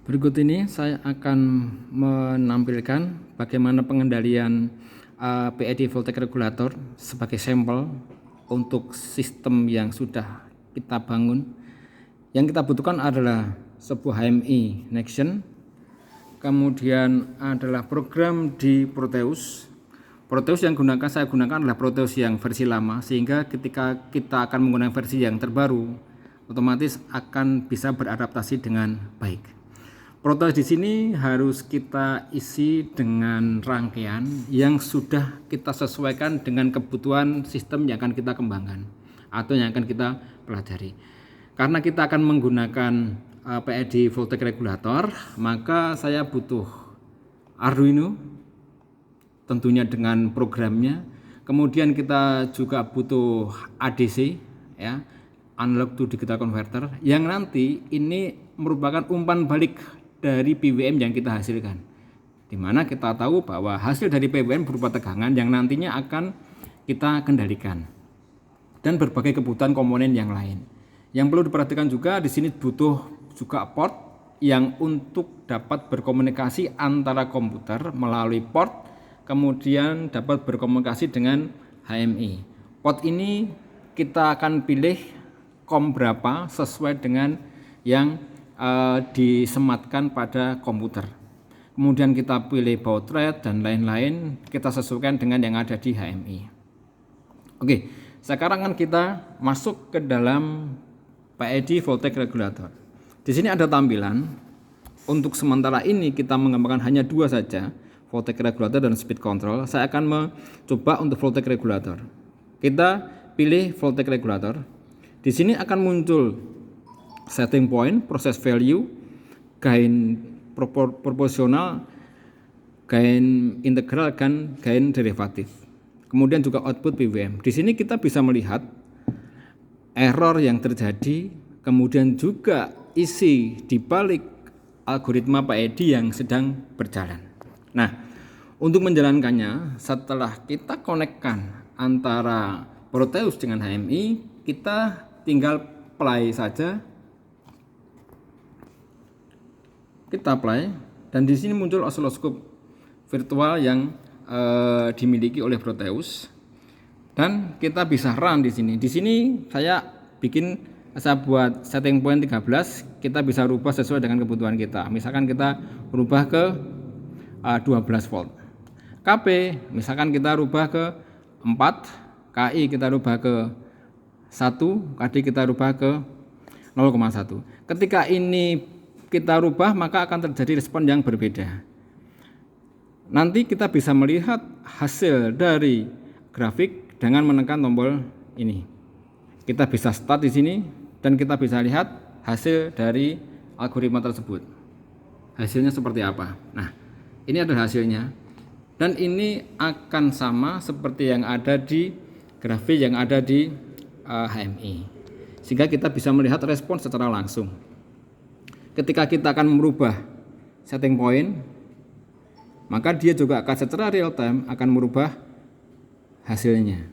Berikut ini saya akan menampilkan bagaimana pengendalian PID voltage regulator sebagai sampel untuk sistem yang sudah kita bangun. Yang kita butuhkan adalah sebuah HMI Nexion, kemudian adalah program di Proteus. Proteus yang saya gunakan adalah Proteus yang versi lama, sehingga ketika kita akan menggunakan versi yang terbaru, otomatis akan bisa beradaptasi dengan baik. Proteus di sini harus kita isi dengan rangkaian yang sudah kita sesuaikan dengan kebutuhan sistem yang akan kita kembangkan atau yang akan kita pelajari. Karena kita akan menggunakan PID voltage regulator, maka saya butuh Arduino tentunya dengan programnya. Kemudian kita juga butuh ADC, ya, analog to digital converter, yang nanti ini merupakan umpan balik dari PWM yang kita hasilkan, dimana kita tahu bahwa hasil dari PWM berupa tegangan yang nantinya akan kita kendalikan, dan berbagai kebutuhan komponen yang lain. Yang perlu diperhatikan juga di sini butuh juga port yang untuk dapat berkomunikasi antara komputer melalui port, kemudian dapat berkomunikasi dengan HMI. Port ini kita akan pilih COM berapa sesuai dengan yang disematkan pada komputer. Kemudian kita pilih baud rate dan lain-lain, kita sesuaikan dengan yang ada di HMI. Oke, sekarang kan kita masuk ke dalam PID voltage regulator. Di sini ada tampilan. Untuk sementara ini kita mengembangkan hanya dua saja, voltage regulator dan speed control. Saya akan mencoba untuk voltage regulator. Kita pilih voltage regulator. Di sini akan muncul setting point, proses value, gain proporsional, gain integral, dan gain derivatif. Kemudian juga output PWM. Di sini kita bisa melihat error yang terjadi, kemudian juga isi di balik algoritma PID yang sedang berjalan. Nah, untuk menjalankannya, setelah kita konekkan antara Proteus dengan HMI, kita tinggal play saja. Kita play, dan di sini muncul osiloskop virtual yang dimiliki oleh Proteus, dan kita bisa run di sini. Di sini saya buat setting point 13, kita bisa rubah sesuai dengan kebutuhan kita. Misalkan kita rubah ke 12 volt. KP misalkan kita rubah ke 4, KI kita rubah ke 1, KD kita rubah ke 0,1. Ketika ini kita rubah, maka akan terjadi respon yang berbeda. Nanti kita bisa melihat hasil dari grafik dengan menekan tombol ini. Kita bisa start di sini dan kita bisa lihat hasil dari algoritma tersebut. Hasilnya seperti apa? Nah, ini adalah hasilnya. Dan ini akan sama seperti yang ada di grafik yang ada di HMI. Sehingga kita bisa melihat respon secara langsung. Ketika kita akan merubah setting point, maka dia juga akan secara real time akan merubah hasilnya.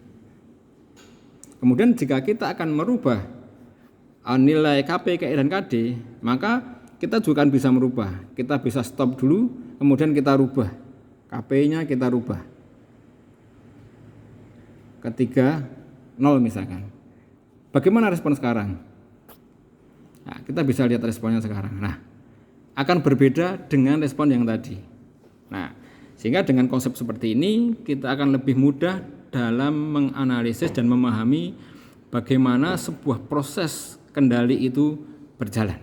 Kemudian jika kita akan merubah nilai KP, KI, dan KD, maka kita juga akan bisa merubah. Kita bisa stop dulu, kemudian kita rubah KP-nya, kita rubah ketika 0 misalkan. Bagaimana respon sekarang? Nah, kita bisa lihat responnya sekarang. Nah, akan berbeda dengan respon yang tadi. Nah, sehingga dengan konsep seperti ini kita akan lebih mudah dalam menganalisis dan memahami bagaimana sebuah proses kendali itu berjalan.